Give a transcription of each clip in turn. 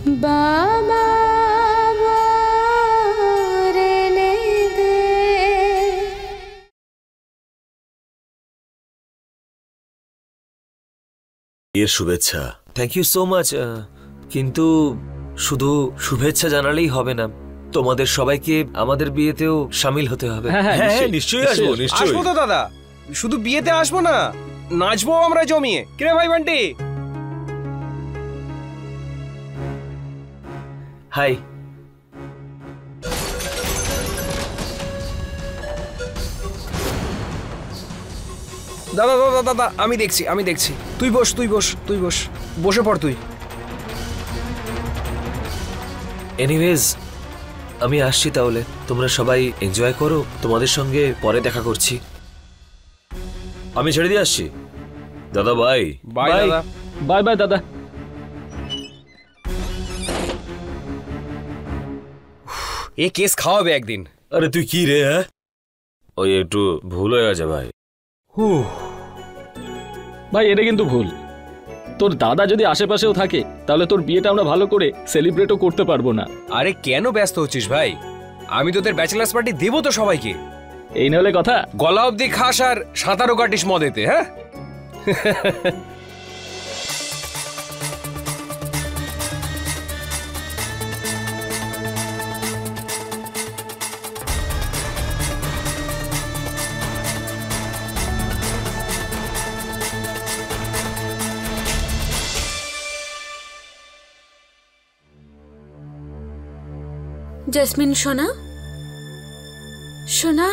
বাবা রেনে দে। এর শুভেচ্ছা। Thank you so much. কিন্তু শুধু শুভেচ্ছা জানালেই হবে না, তোমাদের সবাইকে আমাদের বিয়েতেও শামিল হতে হবে। হ্যাঁ নিশ্চয়ই আসবো, নিশ্চয়ই আসবো তো দাদা। শুধু বিয়েতে আসবো না, নাচবো আমরা জমিয়ে। কিরে ভাই বান্টি? হাই। দাদা দাদা দাদা আমি দেখছি। তুই বস বসে পড় তুই। এনিওয়েজ আমি আসছি তাহলে, তোমরা সবাই এনজয় করো, তোমাদের সঙ্গে পরে দেখা করছি। আমি ছেড়ে দিয়ে আসছি দাদা। বাই বাই দাদা। বাই বাই দাদা। এ কেস খাওয়াবে একদিন। আরে তুই কি রে? হ্যাঁ ওই একটু ভুল হয়ে গেছে ভাই। ভাই এটা কিন্তু ভুল। তোর দাদা যদি আশেপাশেও থাকে তাহলে তোর বিয়েটা আমরা ভালো করে সেলিব্রেটও করতে পারবো না। আরে কেন ব্যস্ত হচ্ছিস ভাই? আমি তোদের ব্যাচেলার্স পার্টি দেবো তো সবাইকে। এই না হলে কথা, গলা অব্দি খাস আর সাঁতারও কাটিস মদেতে। হ্যাঁ জেসমিন সোনা, সোনা,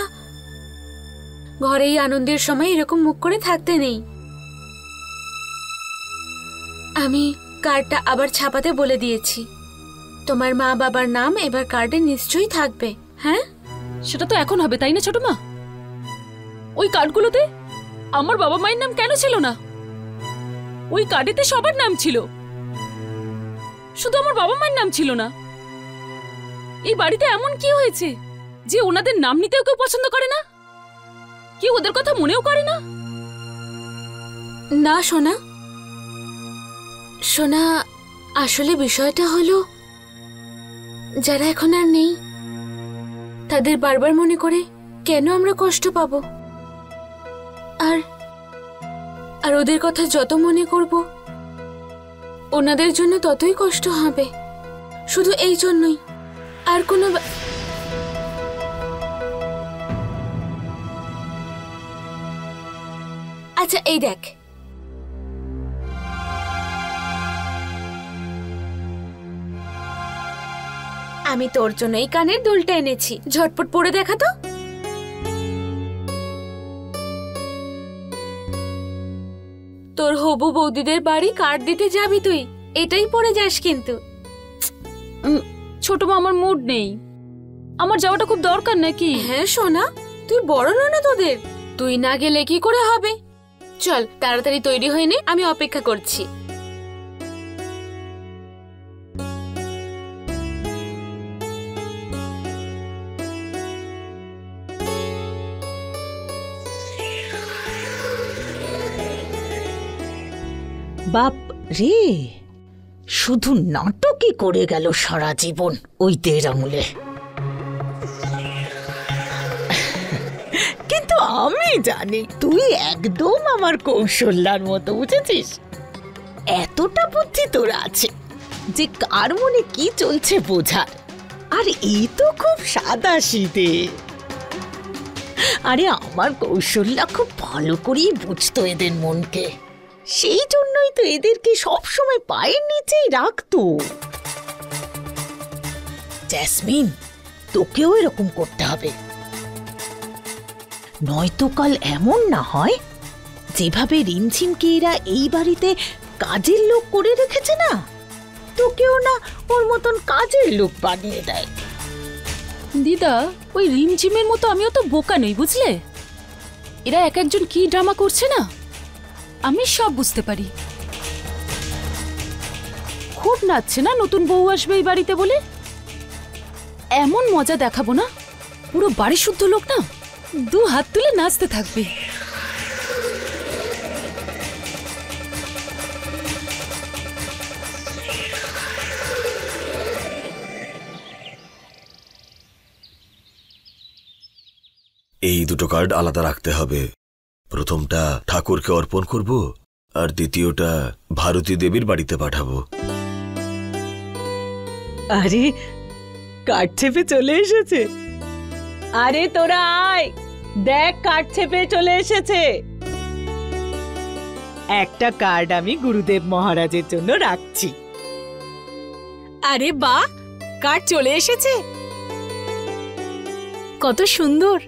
ঘরে এই আনন্দের সময় এরকম মুখ করে থাকতে নেই। আমি কার্ডটা আবার ছাপাতে বলে দিয়েছি। তোমার মা বাবার নাম এবার কার্ডে নিশ্চয়ই থাকবে। হ্যাঁ সেটা তো এখন হবে, তাই না ছোট মা? ওই কার্ডগুলোতে আমার বাবা মায়ের নাম কেন ছিল না? ওই কার্ডেতে সবার নাম ছিল, শুধু আমার বাবা মায়ের নাম ছিল না। এই বাড়িতে এমন কি হয়েছে যে ওনাদের নাম নিতেও কেউ পছন্দ করে না? কেউ ওদের কথা মনেও করে না? না সোনা, সোনা, আসলে বিষয়টা হলো যারা এখন আর নেই তাদের বারবার মনে করে কেন আমরা কষ্ট পাবো, আর আর ওদের কথা যত মনে করব ওনাদের জন্য ততই কষ্ট হবে। শুধু এই জন্যই, আর কোনো আচ্ছা এই দেখ, আমি তোর জন্য এই কানের দুলটা এনেছি, ঝটপট পরে দেখা তো। তোর হবু বৌদিদের বাড়ি কার্ড দিতে যাবি তুই, এটাই পরে যাস কিন্তু। ছোট মা আমার মুড নেই, আমার যাওয়াটা খুব দরকার নাকি? হ্যাঁ সোনা, তুই বড় না তোদের, তুই না গেলে কি করে হবে? চল তাড়াতাড়ি তৈরি হয়ে নে, আমি অপেক্ষা করছি। বাপ রে, শুধু নাটকই করে গেল সারা জীবন ওই ১.৫ আঙুলে। কিন্তু আমি জানি তুই একদম আমার কৌশল্যার মতো, বুঝেছিস? এতটা বুদ্ধি তোর আছে যে কার মনে কি চলছে বোঝার। আর এই তো খুব সাদাসিধে। আরে আমার কৌশল্যা খুব ভালো করেই বুঝতো এদের মনকে, সেই জন্যই তো এদেরকে সবসময় পায়ের নিচেই রাখতো। জেসমিন, তোকেও এরকম করতে হবে, নয়তো কাল এমন না হয় যেভাবে রিমঝিমকে এরা এই বাড়িতে কাজের লোক করে রেখেছে না, তোকেও না ওর মতন কাজের লোক বানিয়ে দেয়। দিদা, ওই রিমঝিমের মতো আমিও তো বোকা নই, বুঝলে? এরা এক একজন কি ড্রামা করছে না, আমি সব বুঝতে পারি। খুব নাচছে না নতুন বউ আসবে এই বাড়িতে বলে, এমন মজা দেখাবো না, পুরো বাড়ি শুদ্ধ লোক না 2 হাত তুলে নাচতে থাকবে। এই দুটো কার্ড আলাদা রাখতে হবে। প্রথমটা ঠাকুরকে অর্পণ করব, আর দ্বিতীয়টা ভারতী দেবীর বাড়িতে পাঠাবো। আরে কাঠ চেপে চলে এসেছে। আরে তোরা আয়, দেখ কাঠ চেপে চলে এসেছে। একটা কার্ড আমি গুরুদেব মহারাজের জন্য রাখছি। আরে বাহ, কার্ড চলে এসেছে, কত সুন্দর।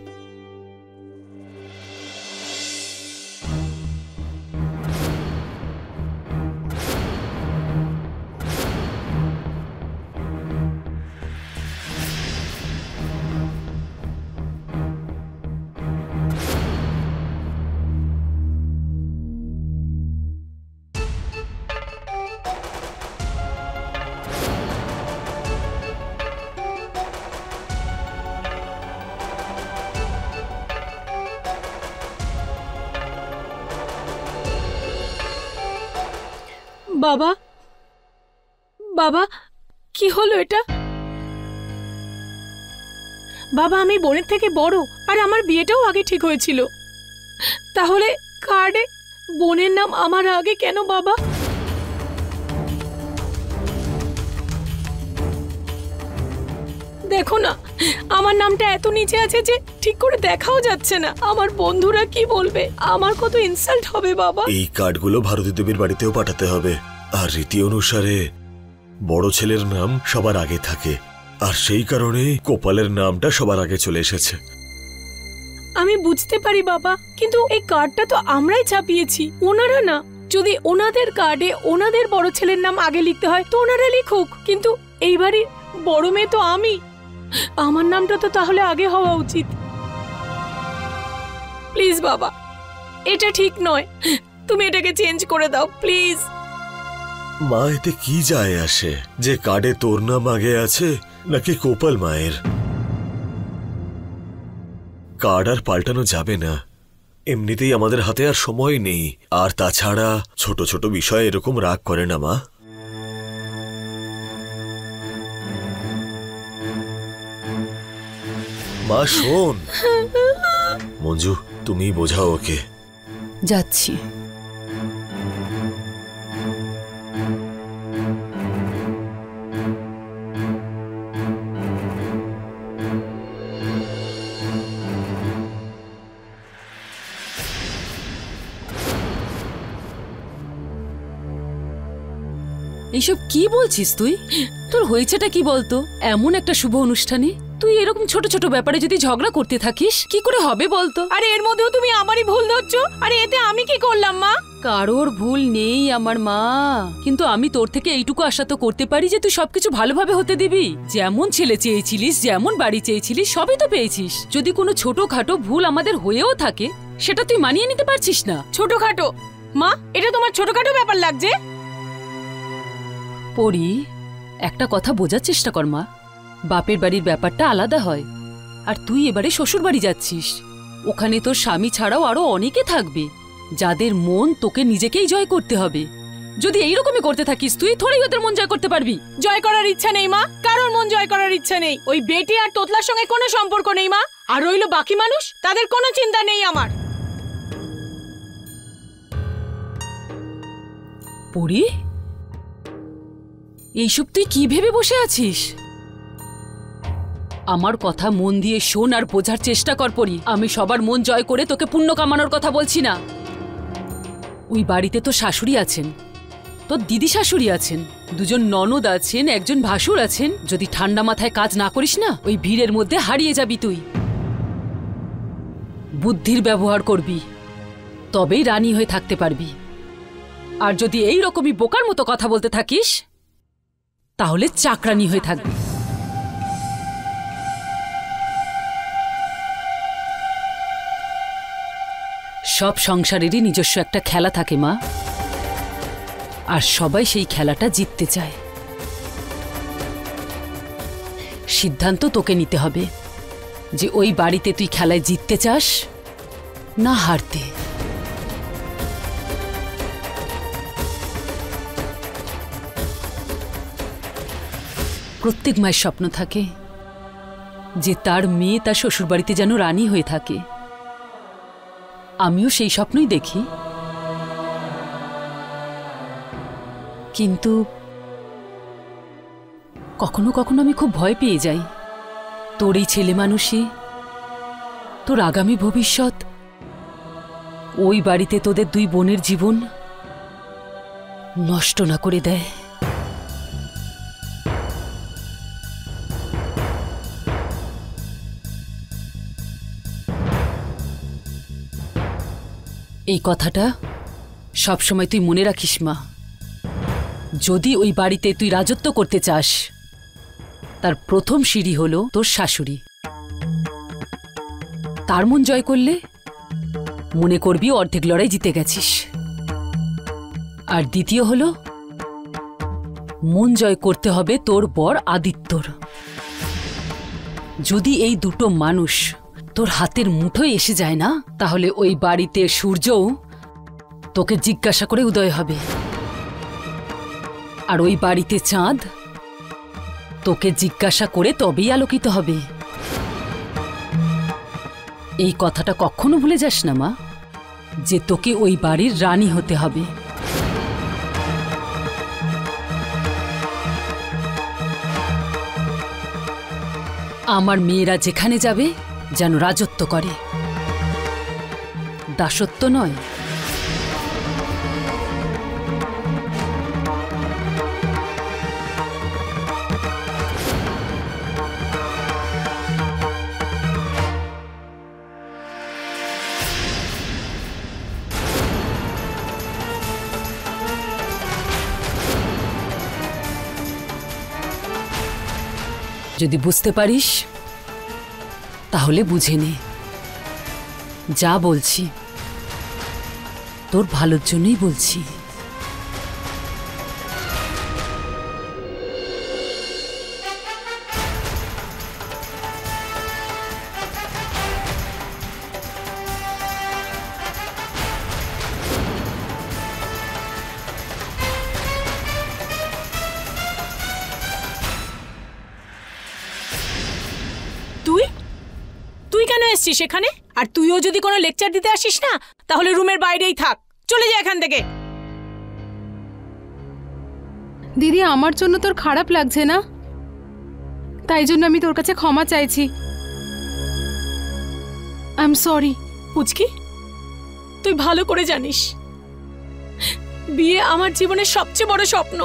বাবা, বাবা, কি হলো এটা? বাবা, আমি বোনের থেকে বড়, আর আমার বিয়েটাও আগে ঠিক হয়েছিল। তাহলে কার্ডে বোনের নাম আমার আগে কেন বাবা? দেখো না, আমার নামটা এত নিচে আছে যে ঠিক করে দেখাও যাচ্ছে না। আমার বন্ধুরা কি বলবে? আমার কত ইনসাল্ট হবে বাবা। এই কার্ডগুলো ভারতী দেবীর বাড়িতেও পাঠাতে হবে। আর রীতি অনুসারে বড় ছেলের নাম সবার আগে থাকে, আর সেই কারণে গোপালের নামটা সবার আগে চলে এসেছে। আমি বুঝতে পারি বাবা, কিন্তু এই কার্ডটা তো আমরাই ছাপিয়েছি, ওনারা না। যদি ওনাদের কার্ডে ওনাদের বড় ছেলের নাম আগে লিখতে হয় তো ওনারা লিখুক, কিন্তু এইবারই বড় মেয়ে তো আমি, আমার নামটা তো তাহলে আগে হওয়া উচিত। প্লিজ বাবা, এটা ঠিক নয়, তুমি এটাকে চেঞ্জ করে দাও প্লিজ। মা, এতে কি যায় আসে যে কার্ডে তোর নাম আগে আছে নাকি গোপাল মায়ের? কার্ড আর পাল্টানো যাবে না, এমনিতেই আমাদের হাতে আর সময় নেই। আর তাছাড়া ছোট ছোট বিষয়ে এরকম রাগ করে না মা। মা শোন, মঞ্জু তুমি বোঝাও ওকে। যাচ্ছি। এইসব কি বলছিস তুই? তোর হয়েছেটা কি বলতো? এমন একটা শুভ অনুষ্ঠানে তুই এরকম ছোট ছোট ব্যাপারে যদি ঝগড়া করতে থাকিস কি করে হবে বলতো? আরে এর মধ্যেও তুমি আমারই ভুল ধরছো। আরে এতে আমি কি করলাম মা? কারোর ভুল নেই আমার মা, কিন্তু আমি তোর থেকে এইটুকু আশা তো করতে পারি যে তুই সবকিছু ভালোভাবে হতে দিবি। যেমন ছেলে চেয়েছিলিস, যেমন বাড়ি চেয়েছিলিস, সবই তো পেয়েছিস। যদি কোনো ছোটখাটো ভুল আমাদের হয়েও থাকে সেটা তুই মানিয়ে নিতে পারছিস না। ছোটখাটো? মা, এটা তোমার ছোটখাটো ব্যাপার লাগছে? পরি, একটা কথা বোঝার চেষ্টা কর মা, বাপের বাড়ির ব্যাপারটা আলাদা হয়। আর তুই এবারে শ্বশুর বাড়ি যাচ্ছিস, ওখানে তোর স্বামী ছাড়াও আরো অনেকে থাকবে যাদের মন তোকে নিজেকেই জয় করতে হবে। যদি এইরকমই করতে থাকিস তুই থোড়াই ওদের মন জয় করতে পারবি। জয় করার ইচ্ছা নেই মা, কারোর মন জয় করার ইচ্ছা নেই। ওই বেটি আর তোতলার সঙ্গে কোনো সম্পর্ক নেই মা। আর রইলো বাকি মানুষ, তাদের কোনো চিন্তা নেই আমার। পরি, এইসব তুই কি ভেবে বসে আছিস? আমার কথা মন দিয়ে শোন আর বোঝার চেষ্টা কর পরি। আমি সবার মন জয় করে তোকে পুণ্য কামানোর কথা বলছি না। ওই বাড়িতে তো শাশুড়ি আছেন, তোর দিদি শাশুড়ি আছেন, দুজন ননদ আছেন, একজন ভাসুর আছেন। যদি ঠান্ডা মাথায় কাজ না করিস না, ওই ভিড়ের মধ্যে হারিয়ে যাবি তুই। বুদ্ধির ব্যবহার করবি, তবেই রানী হয়ে থাকতে পারবি। আর যদি এই রকমই বোকার মতো কথা বলতে থাকিস তাহলে চাকরানি হয়ে থাকবি। সব সংসারেরই নিজস্ব একটা খেলা থাকে মা, আর সবাই সেই খেলাটা জিততে চায়। সিদ্ধান্ত তোকে নিতে হবে যে ওই বাড়িতে তুই খেলায় জিততে চাস না হারতে। প্রত্যেক মায়ের স্বপ্ন থাকে যে তার মেয়ে তার শ্বশুরবাড়িতে যেন রানী হয়ে থাকে। আমিও সেই স্বপ্নই দেখি, কিন্তু কখনো কখনো আমি খুব ভয় পেয়ে যাই। তোর এই ছেলে মানুষই, তোর আগামী ভবিষ্যৎ, ওই বাড়িতে তোদের দুই বোনের জীবন নষ্ট না করে দেয়। এই কথাটা সবসময় তুই মনে রাখিস মা। যদি ওই বাড়িতে তুই রাজত্ব করতে চাস, তার প্রথম সিঁড়ি হলো তোর শাশুড়ি। তার মন জয় করলে মনে করবি অর্ধেক লড়াই জিতে গেছিস। আর দ্বিতীয় হলো, মন জয় করতে হবে তোর বর আদিত্যর। যদি এই দুটো মানুষ তোর হাতের মুঠোয় এসে যায় না, তাহলে ওই বাড়িতে সূর্যও তোকে জিজ্ঞাসা করে উদয় হবে, আর ওই বাড়িতে চাঁদ তোকে জিজ্ঞাসা করে তবেই আলোকিত হবে। এই কথাটা কখনো ভুলে যাস না মা, যে তোকে ওই বাড়ির রানী হতে হবে। আমার মেয়েরা যেখানে যাবে যেন রাজত্ব করে, দাসত্ব নয়। যদি বুঝতে পারিস তাহলে বুঝে নে। যা বলছি তোর ভালোর জন্যই বলছি। তুই কেন এসছিস এখানে? আর তুইও যদি কোনো লেকচার দিতে আসিস না, তাহলে রুমের বাইরেই থাক। চলে যা এখান থেকে। দিদি, আমার জন্য তোর খারাপ লাগছে না? তাই জন্য আমি তোর কাছে ক্ষমা চাইছি। I am sorry. পুচকি, তুই ভালো করে জানিস বিয়ে আমার জীবনের সবচেয়ে বড় স্বপ্ন।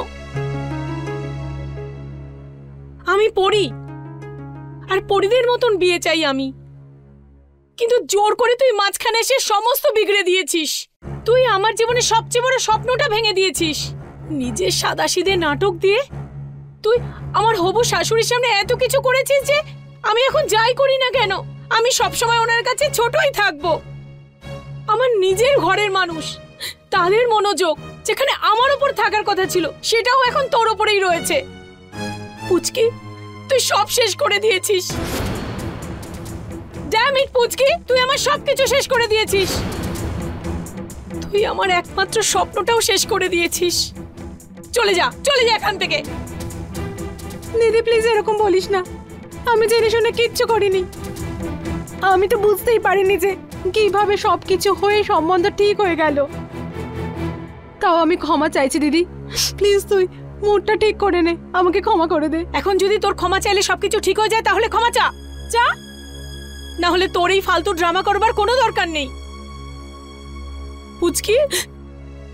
আমি পড়ি, আর পরিদের মতন বিয়ে চাই আমি। কিন্তু জোর করে তুই মাঝখানে এসে সমস্ত বিগড়ে দিয়েছিস। তুই আমার জীবনের সবচেয়ে বড় স্বপ্নটা ভেঙে দিয়েছিস। নিজের সাদাসিধে নাটক দিয়ে তুই আমার হবু শাশুড়ির সামনে এত কিছু করেছিস যে আমি এখন যাই করি না কেন, আমি সবসময় ওনার কাছে ছোটই থাকবো। আমার নিজের ঘরের মানুষ, তাদের মনোযোগ যেখানে আমার উপর থাকার কথা ছিল, সেটাও এখন তোর উপরেই রয়েছে। পুচকি, তুই সব শেষ করে দিয়েছিস। ড্যাম ইট পুচকি, তুই আমার সবকিছু শেষ করে দিয়েছিস। তুই আমার একমাত্র স্বপ্নটাও শেষ করে দিয়েছিস। চলে যা, চলে যা এখান থেকে। দিদি প্লিজ এরকম বলিস না। আমি জেনে শুনে কিচ্ছু করিনি। আমি তো বুঝতেই পারিনি যে কিভাবে সবকিছু হয়ে সম্বন্ধ ঠিক হয়ে গেল। তাও আমি ক্ষমা চাইছি দিদি। প্লিজ তুই মুডটা ঠিক করে নে, আমাকে ক্ষমা করে দে। এখন যদি তোর ক্ষমা চাইলে সবকিছু ঠিক হয়ে যায়, তাহলে ক্ষমা চা চা, না হলে তোর এই ফালতু ড্রামা করবার কোনো দরকার নেই। পুচকি,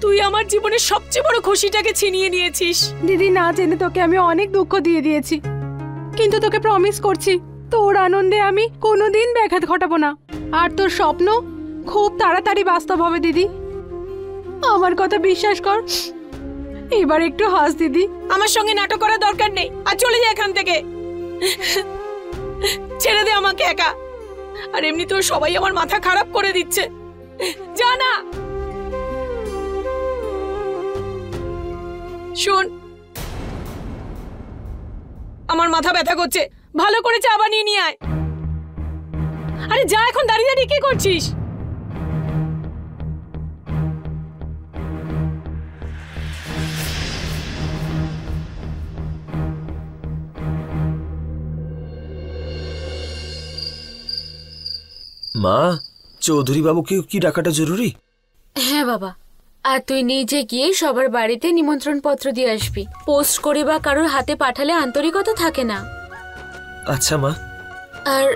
তুই আমার জীবনের সবচেয়ে বড় খুশিটাকে ছিনিয়ে নিয়েছিস। দিদি, না জেনে তোকে আমি অনেক দুঃখ দিয়ে দিয়েছি, কিন্তু তোকে প্রমিস করছি তোর আনন্দে আমি কোনোদিন ব্যাঘাত ঘটাবো না। আর তোর স্বপ্ন খুব তাড়াতাড়ি বাস্তব হবে দিদি, আমার কথা বিশ্বাস কর। এবার একটু হাস দিদি। আমার সঙ্গে নাটক করার দরকার নেই, আর চলে যা এখান থেকে। ছেড়ে দে আমাকে একা। আর এমনিতেও সবাই আমার মাথা খারাপ করে দিচ্ছে। যা না। শোন, আমার মাথা ব্যথা করছে, ভালো করে চা বানিয়ে নিয়ে আয়। আরে যা, এখন দাঁড়িয়ে দাঁড়িয়ে কি করছিস? মা, চৌধুরী বাবুকে কি ডাকাটা জরুরি? হ্যাঁ বাবা, আর তুই নিজে গিয়ে সবার বাড়িতে নিমন্ত্রণ পত্র দিয়ে আসবি। পোস্ট করে বা কারোর হাতে পাঠালে আন্তরিকতা থাকে না। আচ্ছা মা। আর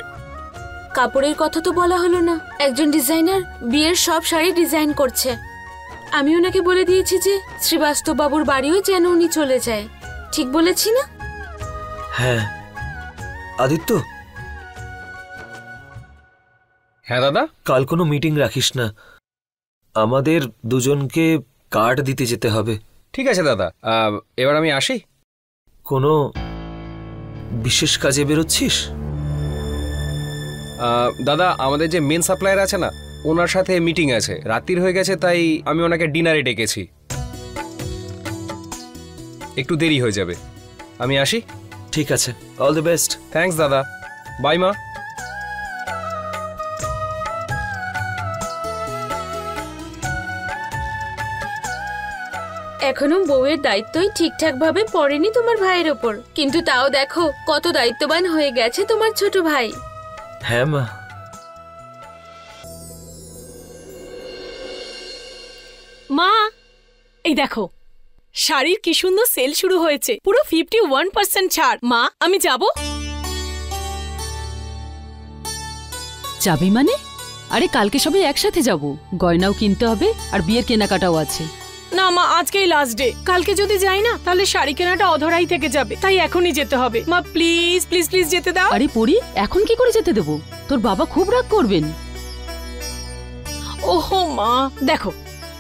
কাপড়ের কথা তো বলা হলো না। একজন ডিজাইনার বিয়ের সব শাড়ি ডিজাইন করছে। আমি ওনাকে বলে দিয়েছি যে শ্রীবাস্তব বাবুর বাড়িও যেন উনি চলে যায়। ঠিক বলেছি না? হ্যাঁ আদিত্য। হ্যাঁ দাদা। কাল কোনো মিটিং রাখিস না, আমাদের দুজনকে কার্ড দিতে যেতে হবে। ঠিক আছে দাদা, এবার আমি আসি। কোনো বিশেষ কাজে বেরোচ্ছিস? দাদা, আমাদের যে মেন সাপ্লায়ার আছে না, ওনার সাথে মিটিং আছে। রাত্রির হয়ে গেছে, তাই আমি ওনাকে ডিনারে ডেকেছি। একটু দেরি হয়ে যাবে, আমি আসি। ঠিক আছে, অল দ্য বেস্ট। থ্যাঙ্কস দাদা, বাই মা। এখনো বউয়ের দায়িত্বই ঠিকঠাক ভাবে পড়েনি তোমার ভাইয়ের ওপর, কিন্তু তাও দেখো কত দায়িত্ববান হয়ে গেছে তোমার ছোট ভাই। হ্যাঁ মা। মা, এই দেখো শাড়ির কি সুন্দর সেল শুরু হয়েছে, পুরো 51% ছাড়। মা, আমি যাব। যাবি মানে? আরে কালকে সবাই একসাথে যাব, গয়নাও কিনতে হবে আর বিয়ের কেনাকাটাও আছে। না মা, আজকেই লাস্ট ডে। কালকে যদি যাই না তাহলে শাড়ি কেনাটা অধরাই থেকে যাবে, তাই এখনই যেতে হবে। মা প্লিজ প্লিজ প্লিজ যেতে দাও। আরে পরি, এখন কি করে যেতে দেবো? তোর বাবা খুব রাগ করবেন। ওহো মা, দেখো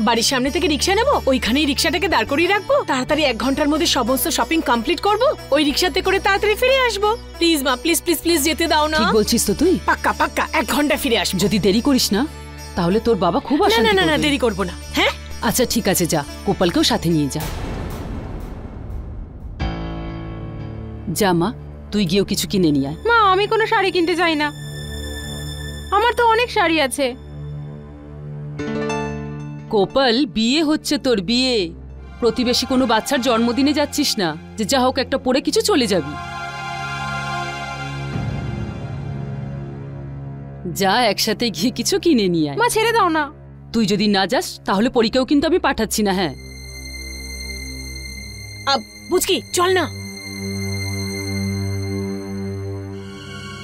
বাড়ির সামনে থেকে রিক্সা নেবো, ওইখানেই রিক্সাটাকে দাঁড় করিয়ে রাখবো, তাড়াতাড়ি 1 ঘন্টার মধ্যে সমস্ত শপিং কমপ্লিট করবো, ওই রিক্সাতে করে তাড়াতাড়ি ফিরে আসবো। প্লিজ মা, প্লিজ প্লিজ প্লিজ যেতে দাও না। ঠিক বলছিস তো তুই? পাক্কা পাক্কা 1 ঘন্টা ফিরে আসবো। যদি দেরি করিস না তাহলে তোর বাবা খুব না অশান্তি না না না, করবে। দেরি করবো না। হ্যাঁ আচ্ছা ঠিক আছে, যা, গোপালকেও সাথে নিয়ে যা। যা মা, তুই গিয়েও কিছু কিনে নিয়ে আয়। মা, আমি কোনো শাড়ি কিনতে চাই না, আমার তো অনেক শাড়ি আছে। গোপাল, বিয়ে হচ্ছে তোর, বিয়ে। প্রতিবেশী কোনো বাচ্চার জন্মদিনে যাচ্ছিস না যে যা হোক একটা পরে কিছু চলে যাবি। যা, একসাথে গিয়ে কিছু কিনে নিয়ে আয়। মা ছেড়ে দাও না। তুই যদি না যাস তাহলে পরীকেও কিন্তু আমি পাঠাচ্ছি না। হ্যাঁ বুঝকি, চল না।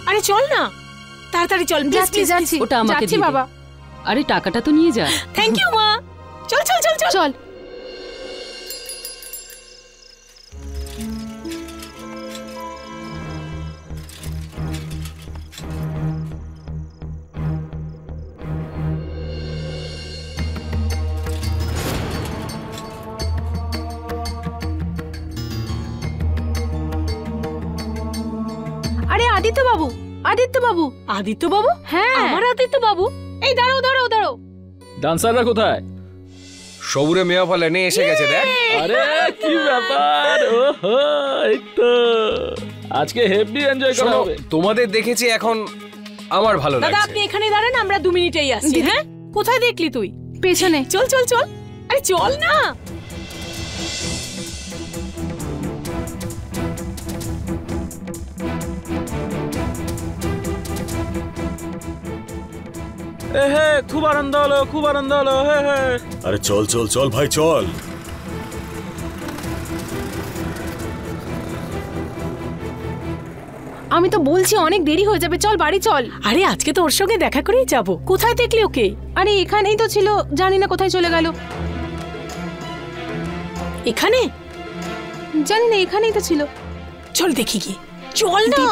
আরে চল না, তাড়াতাড়ি চল। যাচ্ছি যাচ্ছি, ওটা আমাকে যাচ্ছি দিয়ে দে। বাবা। আরে টাকাটা তো নিয়ে যা। থ্যাংক ইউ মা। চল চল চল চল চল। আরে আদিত্য বাবু, আদিত্য বাবু। আদিত্য বাবু? হ্যাঁ, আমার আদিত্য বাবু? এই দাঁড়াও দাঁড়াও দাঁড়াও। ডান্সাররা কোথায়? সবুরে মেয়া ফলে নিয়ে এসে গেছে, দেখ। আরে কি ব্যাপার! ওহো, এই তো আজকে হেভি এনজয় করা শোনো, হবে। তোমাদের দেখেছি, এখন আমার ভালো দাদা লাগছে। আপনি এখানে দাঁড়ান, আমরা 2 মিনিটেই আসছি। হ্যাঁ, কোথায় দেখলি তুই? পেছনে। চল চল চল, আরে চল না। হে, খুব আনন্দ হলো, খুব আনন্দ হলো। হে হে। আরে চল চল চল ভাই, চল। আমি তো বলছি অনেক দেরি হয়ে যাবে, চল বাড়ি চল। আরে আজকে তো ওর সঙ্গে দেখা করেই যাব। কোথায় দেখলি ওকে? আরে এখানেই তো ছিল, জানি না কোথায় চলে গেল। এখানে? জানি না, এখানেই তো ছিল। চল দেখি কি। চল না।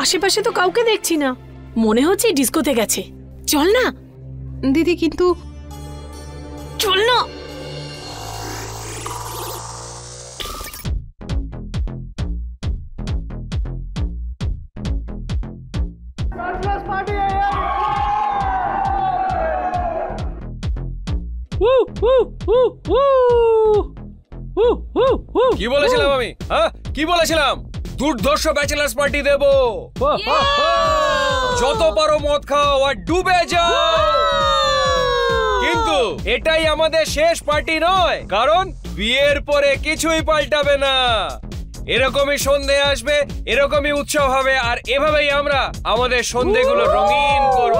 আশেপাশে তো কাউকে দেখছি না, মনে হচ্ছে ডিস্কোতে গেছে। চল না দিদি, কিন্তু চল না। কি বলেছিলাম আমি? হ্যাঁ, কি বলেছিলাম? দুর্ধর্ষ ব্যাচেলার্স পার্টি দেব। যত পারো মদ খাও আর ডুবে যাও। কিন্তু এটাই আমাদের শেষ পার্টি নয়, কারণ বিয়ের পরে কিছুই পাল্টাবে না। এরকমই সন্ধে আসবে, এরকমই উৎসব হবে, আর এভাবেই আমরা আমাদের সন্ধেগুলো রঙিন করব।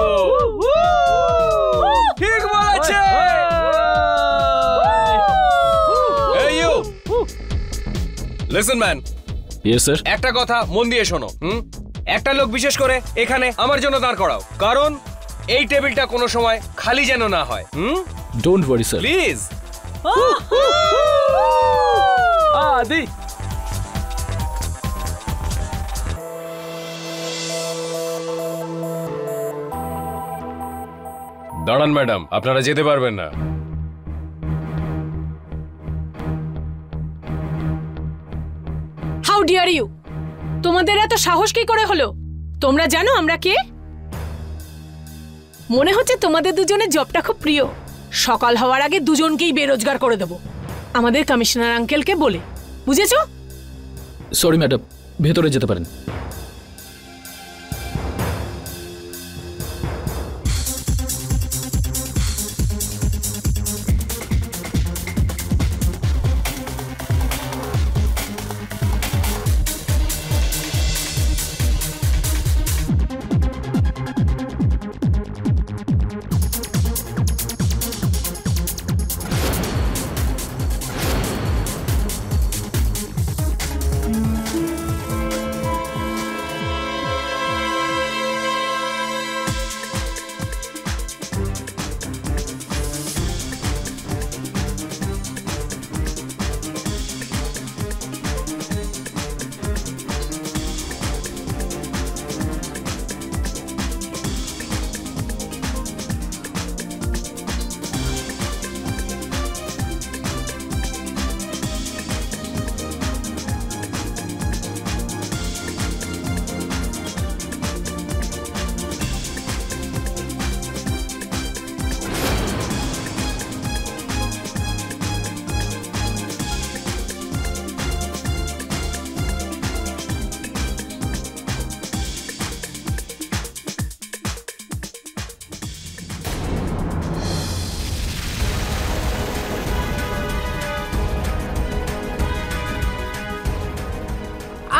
ঠিক বলেছে। এই you listen man. Yes sir. একটা কথা মন দিয়ে শোনো। একটা লোক বিশেষ করে এখানে আমার জন্য দাঁড় করাও, কারণ এই টেবিলটা কোনো সময় খালি যেন না হয়। Don't worry sir. প্লিজ। আদি দাঁড়ান ম্যাডাম, আপনারা যেতে পারবেন না। How dare you! তোমাদের এত সাহস কি করে হলো? তোমরা জানো আমরা কে? মনে হচ্ছে তোমাদের দুজনের জবটা খুব প্রিয়। সকাল হওয়ার আগে দুজনকেই বেরোজগার করে দেবো, আমাদের কমিশনার আঙ্কেলকে বলে। বুঝেছো? সরি ম্যাডাম, ভেতরে যেতে পারেন।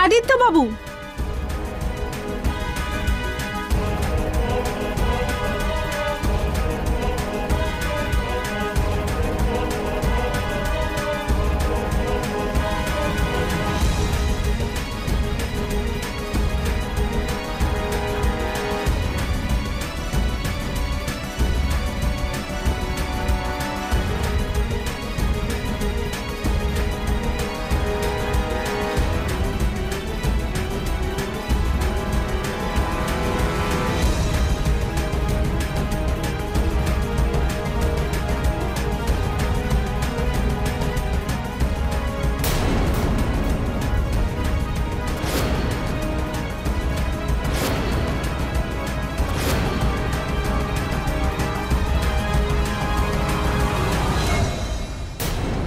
আদিত্য বাবু,